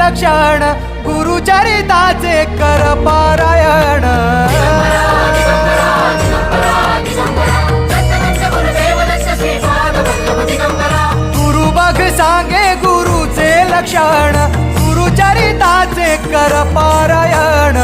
लक्षण गुरुचरिताचे कर पारायण गुरु बघ सांगे गुरुचे लक्षण गुरुचरिताचे कर पारायण